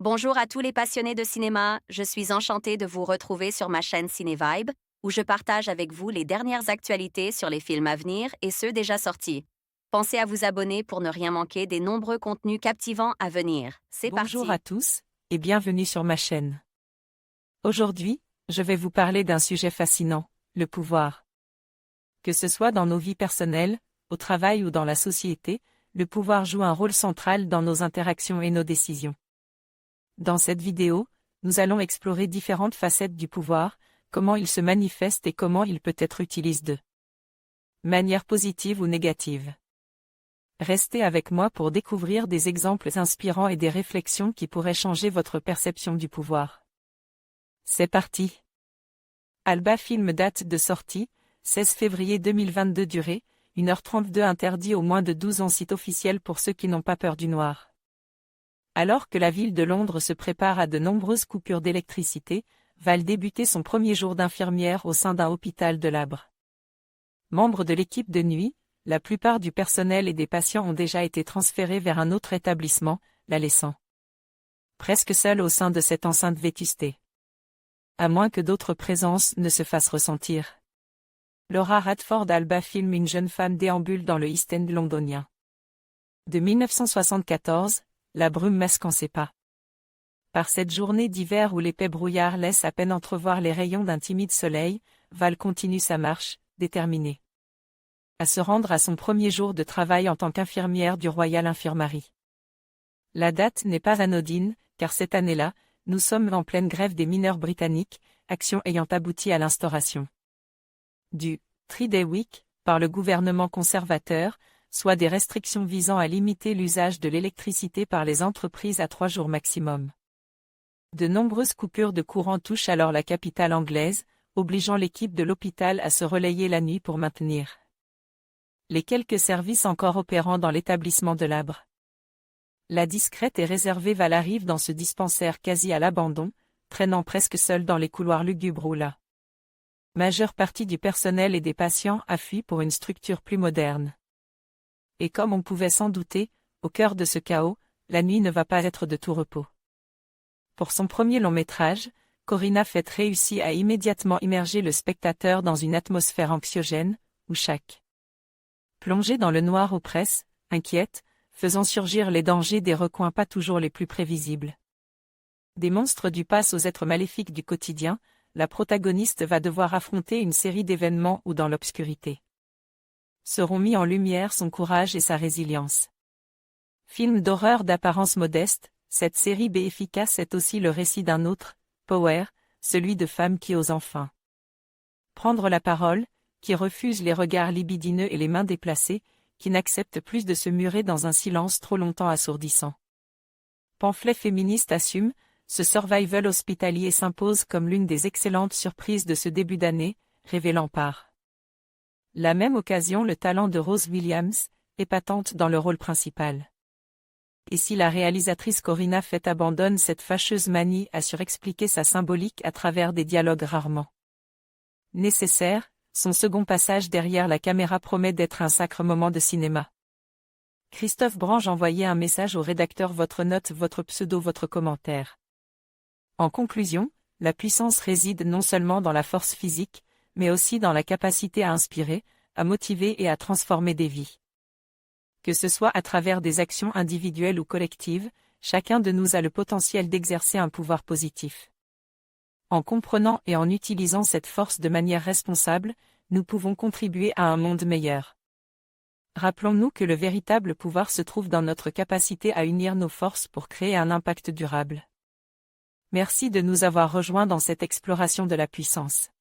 Bonjour à tous les passionnés de cinéma, je suis enchantée de vous retrouver sur ma chaîne CinéVibe, où je partage avec vous les dernières actualités sur les films à venir et ceux déjà sortis. Pensez à vous abonner pour ne rien manquer des nombreux contenus captivants à venir. C'est Bonjour parti! à tous, et bienvenue sur ma chaîne. Aujourd'hui, je vais vous parler d'un sujet fascinant, le pouvoir. Que ce soit dans nos vies personnelles, au travail ou dans la société, le pouvoir joue un rôle central dans nos interactions et nos décisions. Dans cette vidéo, nous allons explorer différentes facettes du pouvoir, comment il se manifeste et comment il peut être utilisé de manière positive ou négative. Restez avec moi pour découvrir des exemples inspirants et des réflexions qui pourraient changer votre perception du pouvoir. C'est parti. Alba Film, date de sortie, 16 février 2022. Durée, 1h32. Interdit aux moins de 12 ans. Site officiel pour ceux qui n'ont pas peur du noir. Alors que la ville de Londres se prépare à de nombreuses coupures d'électricité, va débuter son premier jour d'infirmière au sein d'un hôpital de Labre. Membre de l'équipe de nuit, la plupart du personnel et des patients ont déjà été transférés vers un autre établissement, la laissant presque seule au sein de cette enceinte vétustée. À moins que d'autres présences ne se fassent ressentir. Laura Radford. Alba Film, une jeune femme déambule dans le East End londonien. De 1974, la brume masquant ses pas. Par cette journée d'hiver où l'épais brouillard laisse à peine entrevoir les rayons d'un timide soleil, Val continue sa marche, déterminée à se rendre à son premier jour de travail en tant qu'infirmière du Royal Infirmary. La date n'est pas anodine, car cette année-là, nous sommes en pleine grève des mineurs britanniques, action ayant abouti à l'instauration du Three-Day Week par le gouvernement conservateur, soit des restrictions visant à limiter l'usage de l'électricité par les entreprises à 3 jours maximum. De nombreuses coupures de courant touchent alors la capitale anglaise, obligeant l'équipe de l'hôpital à se relayer la nuit pour maintenir les quelques services encore opérant dans l'établissement de Labre. La discrète et réservée Val arrive dans ce dispensaire quasi à l'abandon, traînant presque seule dans les couloirs lugubres où la majeure partie du personnel et des patients a fui pour une structure plus moderne. Et comme on pouvait s'en douter, au cœur de ce chaos, la nuit ne va pas être de tout repos. Pour son premier long métrage, Corinna Fett réussit à immédiatement immerger le spectateur dans une atmosphère anxiogène, où chaque plongée dans le noir oppresse, inquiète, faisant surgir les dangers des recoins pas toujours les plus prévisibles. Des monstres du passe aux êtres maléfiques du quotidien, la protagoniste va devoir affronter une série d'événements où dans l'obscurité seront mis en lumière son courage et sa résilience. Film d'horreur d'apparence modeste, cette série B efficace est aussi le récit d'un autre, Power, celui de femmes qui osent enfin prendre la parole, qui refusent les regards libidineux et les mains déplacées, qui n'acceptent plus de se murer dans un silence trop longtemps assourdissant. Pamphlet féministe assume, ce survival hospitalier s'impose comme l'une des excellentes surprises de ce début d'année, révélant par la même occasion le talent de Rose Williams, épatante dans le rôle principal. Et si la réalisatrice Corinna Fett abandonne cette fâcheuse manie à surexpliquer sa symbolique à travers des dialogues rarement nécessaires, son second passage derrière la caméra promet d'être un sacré moment de cinéma. Christophe Brange envoyait un message au rédacteur: votre note, votre pseudo, votre commentaire. En conclusion, la puissance réside non seulement dans la force physique, mais aussi dans la capacité à inspirer, à motiver et à transformer des vies. Que ce soit à travers des actions individuelles ou collectives, chacun de nous a le potentiel d'exercer un pouvoir positif. En comprenant et en utilisant cette force de manière responsable, nous pouvons contribuer à un monde meilleur. Rappelons-nous que le véritable pouvoir se trouve dans notre capacité à unir nos forces pour créer un impact durable. Merci de nous avoir rejoints dans cette exploration de la puissance.